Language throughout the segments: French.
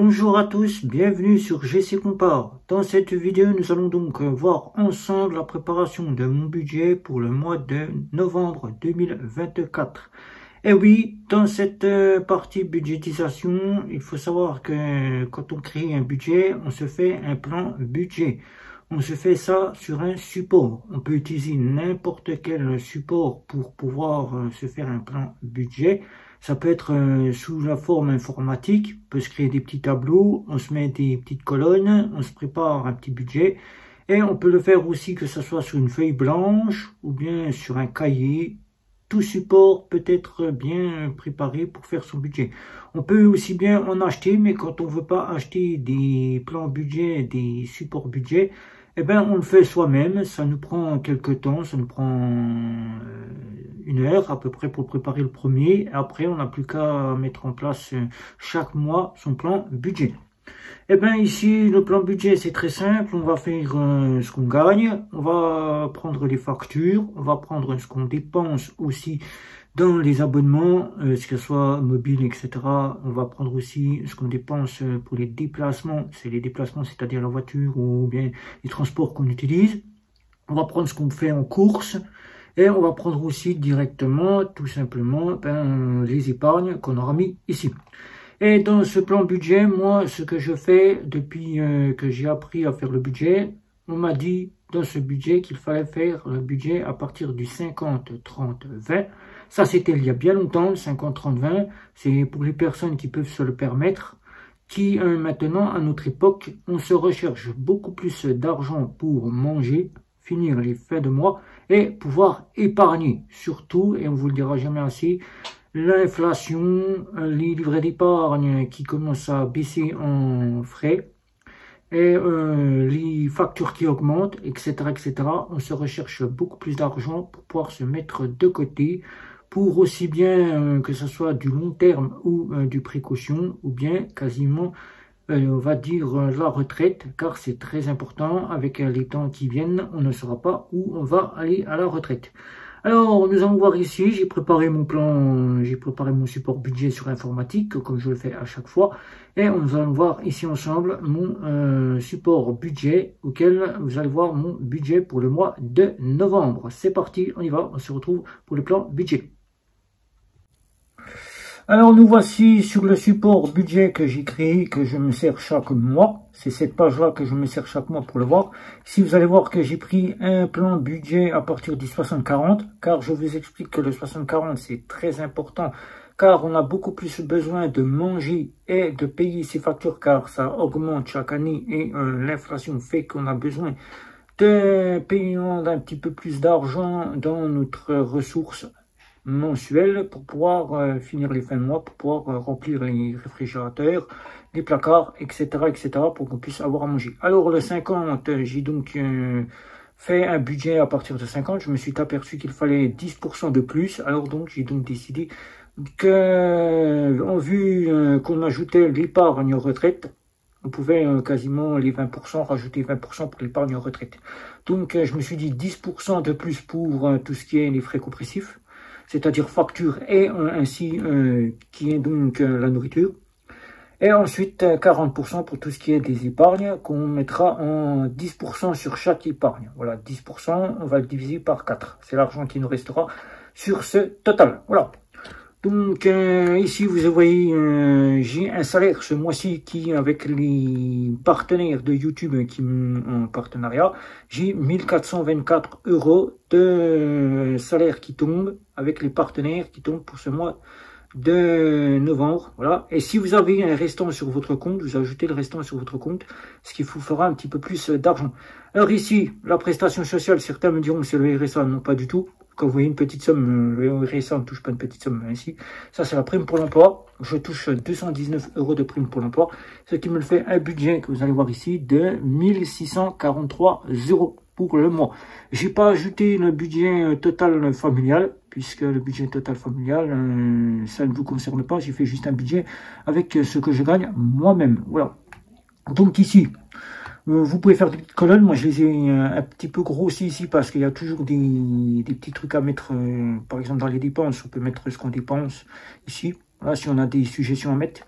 Bonjour à tous, bienvenue sur GC Compare. Dans cette vidéo, nous allons donc voir ensemble la préparation de mon budget pour le mois de novembre 2024. Et oui, dans cette partie budgétisation, il faut savoir que quand on crée un budget, on se fait un plan budget. On se fait ça sur un support. On peut utiliser n'importe quel support pour pouvoir se faire un plan budget. Ça peut être sous la forme informatique, on peut se créer des petits tableaux, on se met des petites colonnes, on se prépare un petit budget. Et on peut le faire aussi que ce soit sur une feuille blanche ou bien sur un cahier. Tout support peut être bien préparé pour faire son budget. On peut aussi bien en acheter, mais quand on ne veut pas acheter des plans budget, des supports budget, eh ben, on le fait soi-même. Ça nous prend quelques temps, ça nous prend 1 heure à peu près pour préparer le premier. Après, on n'a plus qu'à mettre en place chaque mois son plan budget. Eh bien ici, le plan budget, c'est très simple. On va faire ce qu'on gagne, on va prendre les factures, on va prendre ce qu'on dépense aussi dans les abonnements, que ce soit mobile, etc. On va prendre aussi ce qu'on dépense pour les déplacements. C'est les déplacements, c'est-à-dire la voiture ou bien les transports qu'on utilise. On va prendre ce qu'on fait en course. Et on va prendre aussi directement, tout simplement, les épargnes qu'on aura mis ici. Et dans ce plan budget, moi, ce que je fais depuis que j'ai appris à faire le budget, on m'a dit dans ce budget qu'il fallait faire le budget à partir du 50, 30, 20. Ça, c'était il y a bien longtemps, le 50, 30, 20. C'est pour les personnes qui peuvent se le permettre. Qui maintenant, à notre époque, on se recherche beaucoup plus d'argent pour manger, finir les fins de mois et pouvoir épargner. Surtout, et on vous le dira jamais assez, l'inflation, les livrets d'épargne qui commencent à baisser en frais, et les factures qui augmentent, etc., etc. On se recherche beaucoup plus d'argent pour pouvoir se mettre de côté, pour aussi bien que ce soit du long terme ou du précaution, ou bien quasiment, on va dire, la retraite, car c'est très important. Avec les temps qui viennent, on ne saura pas où on va aller à la retraite. Alors, nous allons voir ici, j'ai préparé mon plan, j'ai préparé mon support budget sur informatique, comme je le fais à chaque fois. Et nous allons voir ici ensemble mon support budget, auquel vous allez voir mon budget pour le mois de novembre. C'est parti, on y va, on se retrouve pour le plan budget. Alors, nous voici sur le support budget que j'ai créé, que je me sers chaque mois. C'est cette page-là que je me sers chaque mois pour le voir. Ici, vous allez voir que j'ai pris un plan budget à partir du 60-40, car je vous explique que le 60-40, c'est très important, car on a beaucoup plus besoin de manger et de payer ses factures, car ça augmente chaque année et l'inflation fait qu'on a besoin de payer un petit peu plus d'argent dans notre ressource mensuel pour pouvoir finir les fins de mois, pour pouvoir remplir les réfrigérateurs, les placards, etc., etc., pour qu'on puisse avoir à manger. Alors le 50, j'ai donc fait un budget à partir de 50. Je me suis aperçu qu'il fallait 10% de plus. Alors donc j'ai donc décidé que, en vue qu'on ajoutait l'épargne retraite, on pouvait quasiment les 20%, rajouter 20% pour l'épargne retraite. Donc je me suis dit 10% de plus pour tout ce qui est les frais compressifs, c'est-à-dire facture et ainsi qui est donc la nourriture. Et ensuite 40% pour tout ce qui est des épargnes qu'on mettra en 10% sur chaque épargne. Voilà, 10%, on va le diviser par 4. C'est l'argent qui nous restera sur ce total. Voilà. Donc ici vous voyez j'ai un salaire ce mois-ci qui, avec les partenaires de YouTube qui en partenariat, j'ai 1424 € de salaire qui tombe avec les partenaires qui tombent pour ce mois de novembre. Voilà. Et si vous avez un restant sur votre compte, vous ajoutez le restant sur votre compte, ce qui vous fera un petit peu plus d'argent. Alors ici, la prestation sociale, certains me diront c'est le RSA, non pas du tout. Quand vous voyez une petite somme, le RSA ne touche pas une petette somme ainsi. Ça, c'est la prime pour l'emploi. Je touche 219 € de prime pour l'emploi, ce qui me le fait un budget que vous allez voir ici de 1643 € pour le mois. J'ai pas ajouté le budget total familial, puisque le budget total familial, ça ne vous concerne pas. J'ai fait juste un budget avec ce que je gagne moi-même. Voilà. Donc ici, vous pouvez faire des petites colonnes. Moi, je les ai un petit peu grossis ici parce qu'il y a toujours des petits trucs à mettre. Par exemple, dans les dépenses, on peut mettre ce qu'on dépense ici. Voilà, si on a des suggestions à mettre.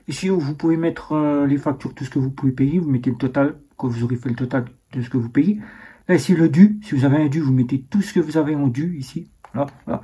Ici, vous pouvez mettre les factures, tout ce que vous pouvez payer. Vous mettez le total, quand vous aurez fait le total de ce que vous payez. Là, ici, le dû. Si vous avez un dû, vous mettez tout ce que vous avez en dû ici. Voilà, voilà.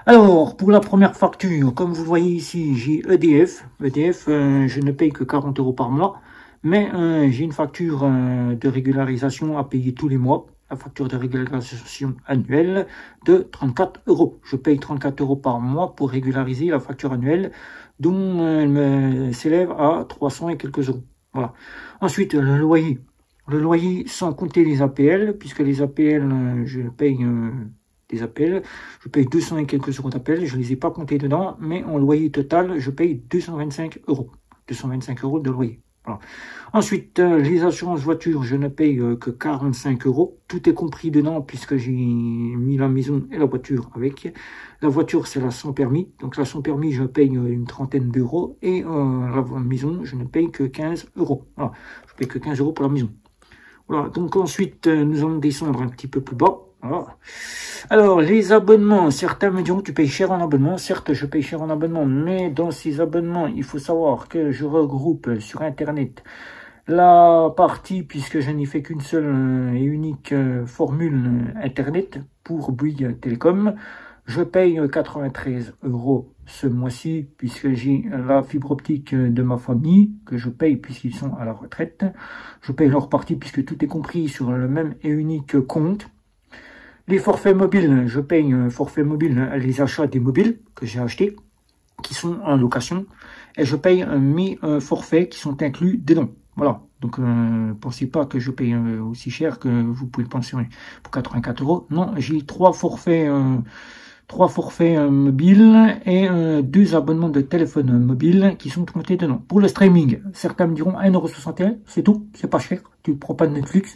Alors, pour la première facture, comme vous voyez ici, j'ai EDF. EDF, je ne paye que 40 € par mois. Mais j'ai une facture de régularisation à payer tous les mois. La facture de régularisation annuelle de 34 €. Je paye 34 € par mois pour régulariser la facture annuelle, dont elle me s'élève à 300 et quelques euros. Voilà. Ensuite, le loyer. Le loyer sans compter les APL, puisque les APL, je paye des APL. Je paye 200 et quelques euros d'APL. Je ne les ai pas comptés dedans, mais en loyer total, je paye 225 €. 225 € de loyer. Voilà. Ensuite, les assurances voitures, je ne paye que 45 €. Tout est compris dedans puisque j'ai mis la maison et la voiture avec. La voiture, c'est la sans permis. Donc la sans permis, je paye une trentaine d'euros. Et la maison, je ne paye que 15 €. Voilà. Je paye que 15 € pour la maison. Voilà. Donc ensuite, nous allons descendre un petit peu plus bas. Voilà. Alors, les abonnements, certains me diront tu payes cher en abonnement. Certes, je paye cher en abonnement, mais dans ces abonnements, il faut savoir que je regroupe sur Internet la partie, puisque je n'ai fait qu'une seule et unique formule Internet pour Bouygues Télécom. Je paye 93 € ce mois-ci, puisque j'ai la fibre optique de ma famille, que je paye puisqu'ils sont à la retraite. Je paye leur partie, puisque tout est compris sur le même et unique compte. Les forfaits mobiles, je paye un forfait mobile, les achats des mobiles que j'ai achetés, qui sont en location, et je paye mes forfaits qui sont inclus dedans. Voilà, donc pensez pas que je paye aussi cher que vous pouvez le penser pour 84 €. Non, j'ai trois forfaits mobiles et 2 abonnements de téléphone mobile qui sont comptés dedans. Pour le streaming, certains me diront 1,61 €, c'est tout, c'est pas cher, tu ne prends pas de Netflix.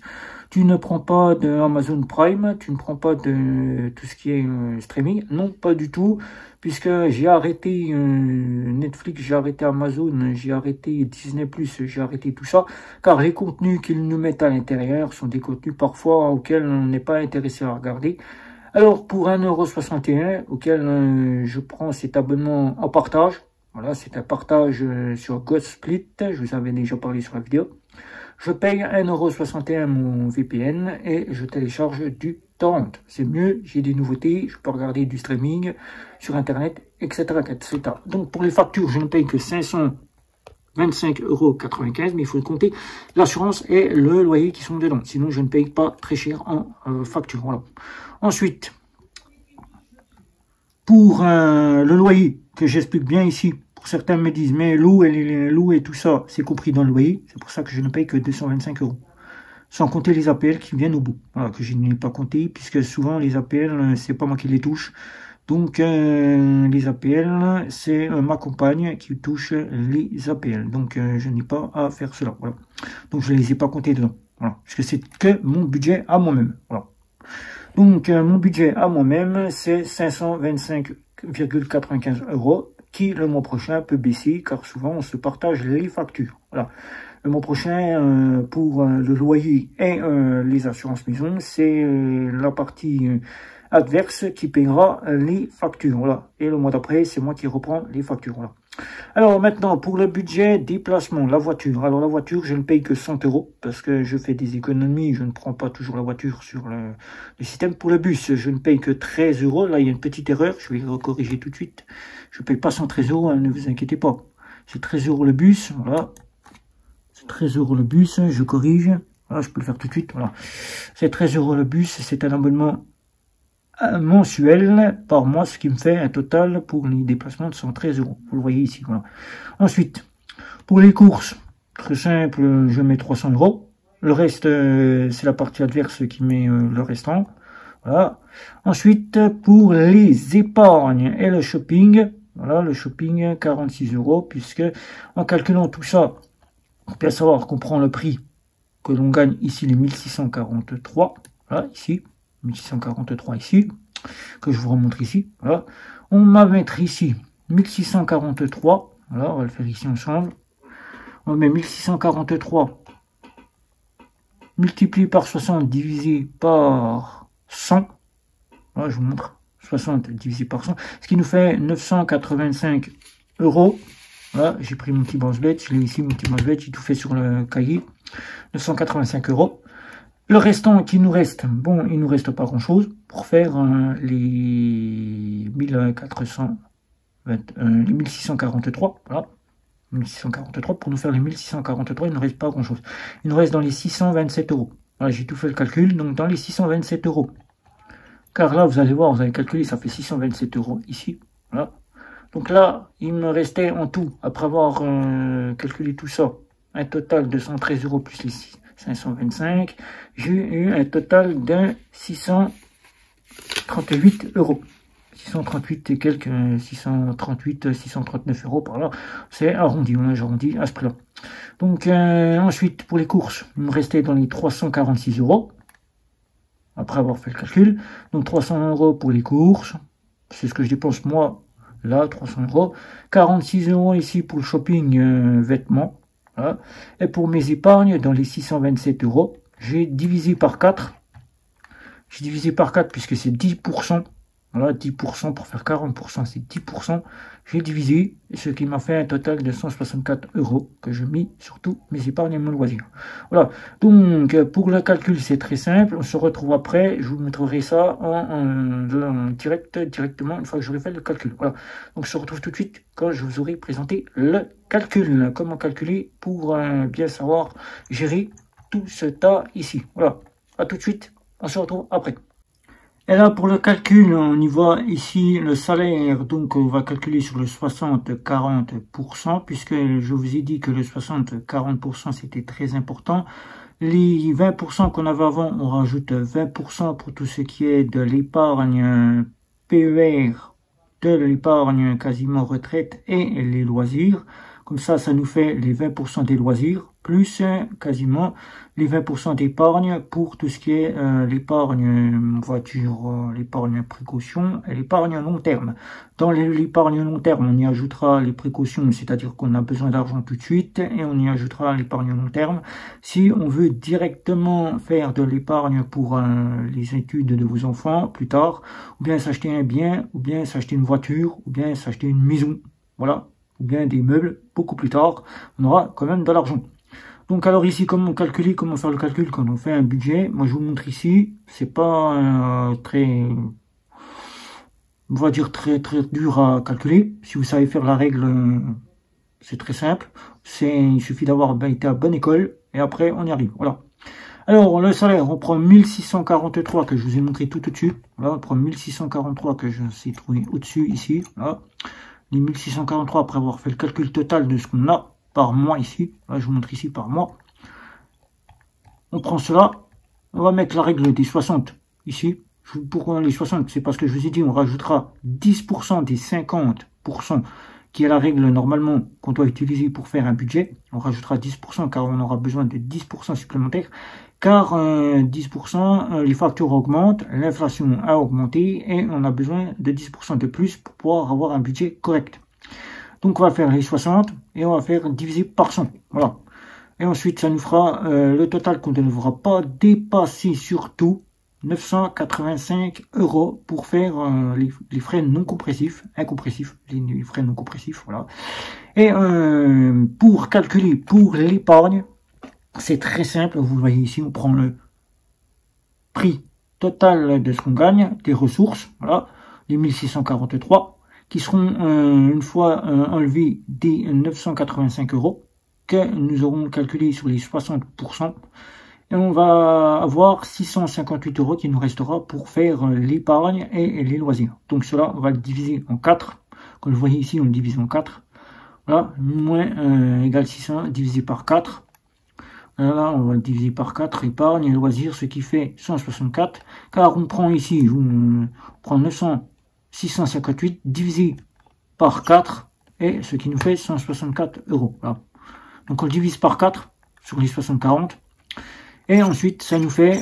Tu ne prends pas de Amazon Prime, tu ne prends pas de tout ce qui est streaming. Non, pas du tout, puisque j'ai arrêté Netflix, j'ai arrêté Amazon, j'ai arrêté Disney+, j'ai arrêté tout ça, car les contenus qu'ils nous mettent à l'intérieur sont des contenus parfois auxquels on n'est pas intéressé à regarder. Alors, pour 1,61 €, auquel je prends cet abonnement en partage, voilà, c'est un partage sur GoSplit, je vous avais déjà parlé sur la vidéo. Je paye 1,61 € mon VPN et je télécharge du torrent. C'est mieux, j'ai des nouveautés, je peux regarder du streaming sur Internet, etc., etc. Donc pour les factures, je ne paye que 525,95 €, mais il faut compter l'assurance et le loyer qui sont dedans. Sinon, je ne paye pas très cher en facture. Voilà. Ensuite, pour le loyer, que j'explique bien ici, pour certains me disent, mais l'eau et tout ça, c'est compris dans le loyer. C'est pour ça que je ne paye que 225 €. Sans compter les APL qui viennent au bout. Voilà, que je n'ai pas compté, puisque souvent les APL, c'est pas moi qui les touche. Donc, les APL, c'est ma compagne qui touche les APL. Donc, je n'ai pas à faire cela. Voilà. Donc, je ne les ai pas comptés dedans. Voilà. Parce que c'est que mon budget à moi-même. Voilà. Donc, mon budget à moi-même, c'est 525,95 € qui, le mois prochain, peut baisser, car souvent, on se partage les factures. Voilà. Le mois prochain, pour le loyer et les assurances maison, c'est la partie adverse qui paiera les factures. Voilà. Et le mois d'après, c'est moi qui reprends les factures. Voilà. Alors maintenant, pour le budget déplacement, la voiture. Alors la voiture, je ne paye que 100 € parce que je fais des économies. Je ne prends pas toujours la voiture sur le système. Pour le bus, je ne paye que 13 €. Là, il y a une petite erreur. Je vais corriger tout de suite. Je ne paye pas 113 €, hein, ne vous inquiétez pas. C'est 13 € le bus. Voilà. C'est 13 € le bus. Je corrige. Voilà, je peux le faire tout de suite. Voilà. C'est 13 € le bus. C'est un abonnement mensuel par mois, ce qui me fait un total pour les déplacements de 113 €. Vous le voyez ici. Voilà. Ensuite, pour les courses, très simple, je mets 300 €. Le reste, c'est la partie adverse qui met le restant. Voilà. Ensuite, pour les épargnes et le shopping, voilà, le shopping, 46 €, puisque en calculant tout ça, on peut savoir qu'on prend le prix que l'on gagne ici, les 1643, voilà, ici, 1643 ici, que je vous remontre ici, voilà. On va mettre ici 1643, voilà, on va le faire ici ensemble. On met 1643 multiplié par 60 divisé par 100, voilà, je vous montre, 60 divisé par 100, ce qui nous fait 985 euros. Voilà, j'ai pris mon petit branche-bête, je l'ai ici, mon petit branche-bête, j'ai tout fait sur le cahier. 985 euros. Le restant qui nous reste, bon, il nous reste pas grand-chose pour faire les 1643, voilà. 1643, pour nous faire les 1643, il ne reste pas grand-chose. Il nous reste dans les 627 euros. Voilà, j'ai tout fait le calcul, donc dans les 627 euros. Car là, vous allez voir, vous avez calculé, ça fait 627 euros ici. Voilà. Donc là, il me restait en tout, après avoir calculé tout ça, un total de 113 euros plus les 525. J'ai eu un total de 638 euros. 638 et quelques, 638, 639 euros par là. C'est arrondi, on a arrondi à ce prix-là. Donc ensuite, pour les courses, il me restait dans les 346 euros. Après avoir fait le calcul. Donc 300 euros pour les courses. C'est ce que je dépense moi. Là, 300 euros. 46 euros ici pour le shopping vêtements. Voilà. Et pour mes épargnes, dans les 627 euros, j'ai divisé par 4. J'ai divisé par 4 puisque c'est 10%. Voilà, 10% pour faire 40%, c'est 10%. J'ai divisé, ce qui m'a fait un total de 164 euros que je mis sur tous mes épargnes et mon loisir. Voilà, donc pour le calcul, c'est très simple. On se retrouve après. Je vous montrerai ça en directement une fois que j'aurai fait le calcul. Voilà, donc on se retrouve tout de suite quand je vous aurai présenté le calcul. Comment calculer pour bien savoir gérer tout ce tas ici. Voilà, à tout de suite. On se retrouve après. Et là, pour le calcul, on y voit ici le salaire. Donc, on va calculer sur le 60-40%, puisque je vous ai dit que le 60-40%, c'était très important. Les 20% qu'on avait avant, on rajoute 20% pour tout ce qui est de l'épargne PER, de l'épargne quasiment retraite et les loisirs. Comme ça, ça nous fait les 20% des loisirs, plus quasiment les 20% d'épargne pour tout ce qui est l'épargne voiture, l'épargne précaution et l'épargne long terme. Dans l'épargne long terme, on y ajoutera les précautions, c'est-à-dire qu'on a besoin d'argent tout de suite, et on y ajoutera l'épargne long terme. Si on veut directement faire de l'épargne pour les études de vos enfants plus tard, ou bien s'acheter un bien, ou bien s'acheter une voiture, ou bien s'acheter une maison, voilà, ou bien des meubles, beaucoup plus tard, on aura quand même de l'argent. Donc alors ici, comment calculer, comment faire le calcul quand on fait un budget? Moi je vous montre ici, c'est pas très, on va dire très dur à calculer. Si vous savez faire la règle, c'est très simple. Il suffit d'avoir été à bonne école et après on y arrive. Voilà. Alors le salaire, on prend 1643 que je vous ai montré tout au-dessus. Voilà, on prend 1643 que je sais trouver au-dessus ici. Voilà. Les 1643 après avoir fait le calcul total de ce qu'on a par mois ici. Là, je vous montre ici par mois. On prend cela. On va mettre la règle des 60 ici. Pourquoi les 60? C'est parce que je vous ai dit, on rajoutera 10% des 50% qui est la règle normalement qu'on doit utiliser pour faire un budget. On rajoutera 10% car on aura besoin de 10% supplémentaires. Car 10%, les factures augmentent, l'inflation a augmenté et on a besoin de 10% de plus pour pouvoir avoir un budget correct. Donc on va faire les 60 et on va faire diviser par 100. Voilà. Et ensuite ça nous fera le total qu'on ne devra pas dépasser surtout 985 euros pour faire les frais non compressifs, incompressifs, les frais non compressifs, voilà. Et pour calculer pour l'épargne, c'est très simple, vous voyez ici, on prend le prix total de ce qu'on gagne, des ressources, voilà, les 1643, qui seront une fois enlevés des 985 euros que nous aurons calculé sur les 60%. Et on va avoir 658 euros qui nous restera pour faire l'épargne et les loisirs. Donc cela, on va le diviser en 4. Comme vous voyez ici, on le divise en 4. Voilà, moins égale 600 divisé par 4. Là, on va le diviser par 4, épargne et loisirs, ce qui fait 164. Car on prend ici, on prend 658 divisé par 4, et ce qui nous fait 164 euros. Voilà. Donc on le divise par 4 sur les 60-40. Et ensuite, ça nous fait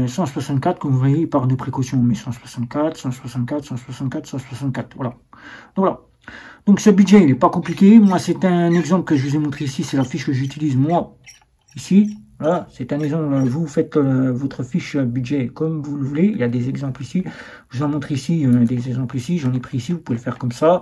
164, comme vous voyez, par de précaution. On met 164, 164, 164, 164. Voilà. Donc voilà. Donc ce budget, il n'est pas compliqué. Moi, c'est un exemple que je vous ai montré ici. C'est la fiche que j'utilise moi. Ici, voilà, c'est un exemple. Vous faites votre fiche budget comme vous le voulez. Il y a des exemples ici. Je vous en montre ici des exemples ici. J'en ai pris ici. Vous pouvez le faire comme ça.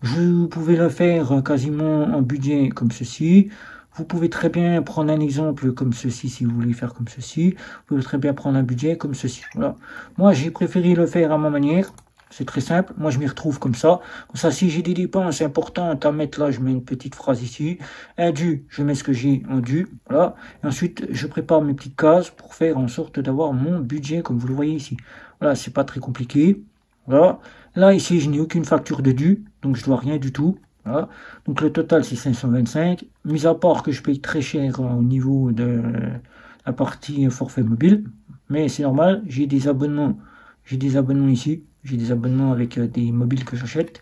Vous pouvez le faire quasiment en budget comme ceci. Vous pouvez très bien prendre un exemple comme ceci si vous voulez faire comme ceci. Vous pouvez très bien prendre un budget comme ceci. Voilà. Moi, j'ai préféré le faire à ma manière. C'est très simple. Moi, je m'y retrouve comme ça. Comme ça, si j'ai des dépenses importantes à mettre là, je mets une petite phrase ici. Un dû, je mets ce que j'ai en dû. Voilà. Et ensuite, je prépare mes petites cases pour faire en sorte d'avoir mon budget comme vous le voyez ici. Voilà, c'est pas très compliqué. Voilà. Là, ici, je n'ai aucune facture de dû, donc je dois rien du tout. Voilà. Donc le total, c'est 525. Mis à part que je paye très cher au niveau de la partie forfait mobile. Mais c'est normal, j'ai des abonnements. J'ai des abonnements ici. J'ai des abonnements avec des mobiles que j'achète.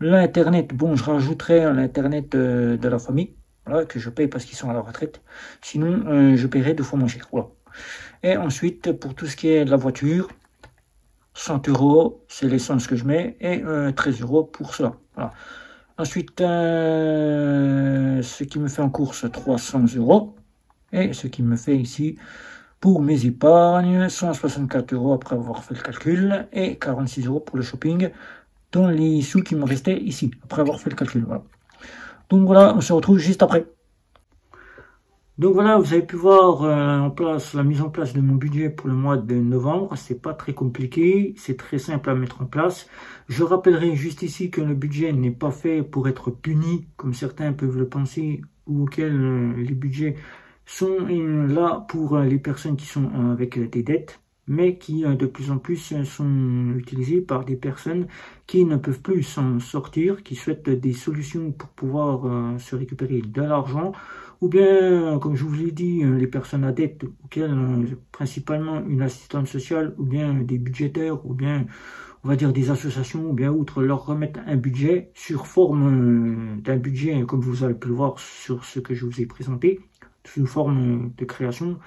L'Internet, bon, je rajouterai l'Internet de la famille. Voilà, que je paye parce qu'ils sont à la retraite. Sinon, je paierai 2 fois moins cher. Voilà. Et ensuite, pour tout ce qui est de la voiture, 100 €, c'est l'essence que je mets, et 13 € pour cela. Voilà. Ensuite, ce qui me fait en course 300 €, et ce qui me fait ici, pour mes épargnes, 164 € après avoir fait le calcul, et 46 € pour le shopping, dans les sous qui me restaient ici, après avoir fait le calcul. Voilà. Donc voilà, on se retrouve juste après. Donc voilà, vous avez pu voir la mise en place de mon budget pour le mois de novembre. C'est pas très compliqué, c'est très simple à mettre en place. Je rappellerai juste ici que le budget n'est pas fait pour être puni, comme certains peuvent le penser, ou auquel les budgets sont là pour les personnes qui sont avec des dettes, mais qui de plus en plus sont utilisés par des personnes qui ne peuvent plus s'en sortir, qui souhaitent des solutions pour pouvoir se récupérer de l'argent, ou bien, comme je vous l'ai dit, les personnes à dette, auxquelles principalement une assistante sociale, ou bien des budgétaires, ou bien, on va dire, des associations, ou bien outre, leur remettre un budget sur forme d'un budget, comme vous avez pu le voir sur ce que je vous ai présenté, sous forme de création.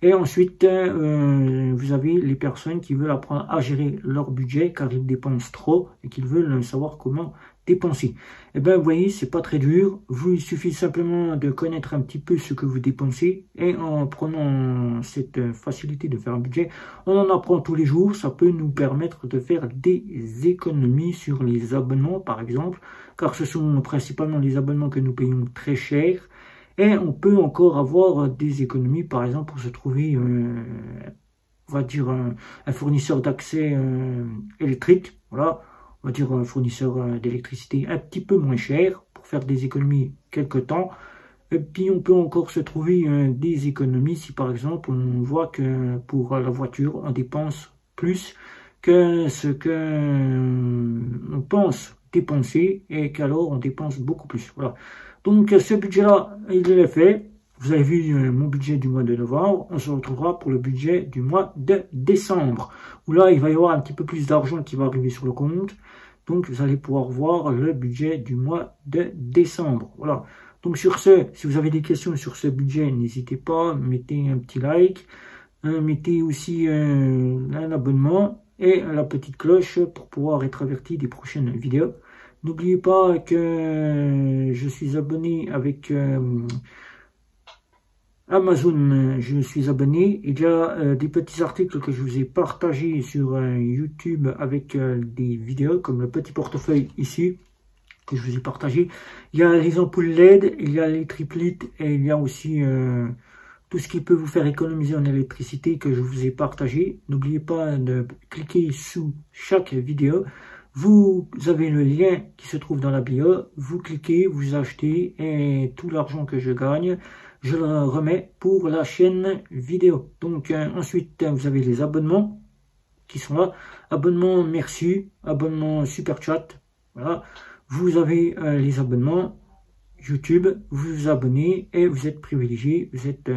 Et ensuite, vous avez les personnes qui veulent apprendre à gérer leur budget car ils dépensent trop et qu'ils veulent savoir comment dépenser. Et bien, vous voyez, c'est pas très dur. Il suffit simplement de connaître un petit peu ce que vous dépensez et en prenant cette facilité de faire un budget, on en apprend tous les jours. Ça peut nous permettre de faire des économies sur les abonnements, par exemple, car ce sont principalement les abonnements que nous payons très cher. Et on peut encore avoir des économies, par exemple, pour se trouver, on va dire, un fournisseur d'accès électrique. Voilà, on va dire un fournisseur d'électricité un petit peu moins cher pour faire des économies quelque temps. Et puis on peut encore se trouver des économies si par exemple on voit que pour la voiture on dépense plus que ce que on pense dépenser et qu'alors on dépense beaucoup plus. Voilà. Donc ce budget-là, il est fait. Vous avez vu mon budget du mois de novembre. On se retrouvera pour le budget du mois de décembre. Où là, il va y avoir un petit peu plus d'argent qui va arriver sur le compte. Donc vous allez pouvoir voir le budget du mois de décembre. Voilà. Donc sur ce, si vous avez des questions sur ce budget, n'hésitez pas. Mettez un petit like. Mettez aussi un abonnement et la petite cloche pour pouvoir être averti des prochaines vidéos. N'oubliez pas que je suis abonné avec Amazon, je suis abonné. Il y a des petits articles que je vous ai partagés sur YouTube avec des vidéos comme le petit portefeuille ici que je vous ai partagé. Il y a les ampoules LED, il y a les triplites et il y a aussi tout ce qui peut vous faire économiser en électricité que je vous ai partagé. N'oubliez pas de cliquer sous chaque vidéo. Vous avez le lien qui se trouve dans la bio, vous cliquez, vous achetez et tout l'argent que je gagne, je le remets pour la chaîne vidéo. Donc ensuite, vous avez les abonnements qui sont là. Abonnement merci, abonnement super chat. Voilà. Vous avez les abonnements YouTube, vous vous abonnez et vous êtes privilégié. Vous êtes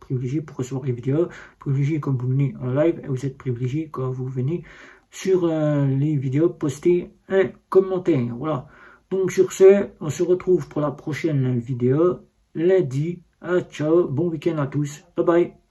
privilégié pour recevoir les vidéos, privilégié quand vous venez en live et vous êtes privilégié quand vous venez sur les vidéos, postez un commentaire. Voilà. Donc sur ce, on se retrouve pour la prochaine vidéo lundi. Ciao, bon week-end à tous. Bye bye.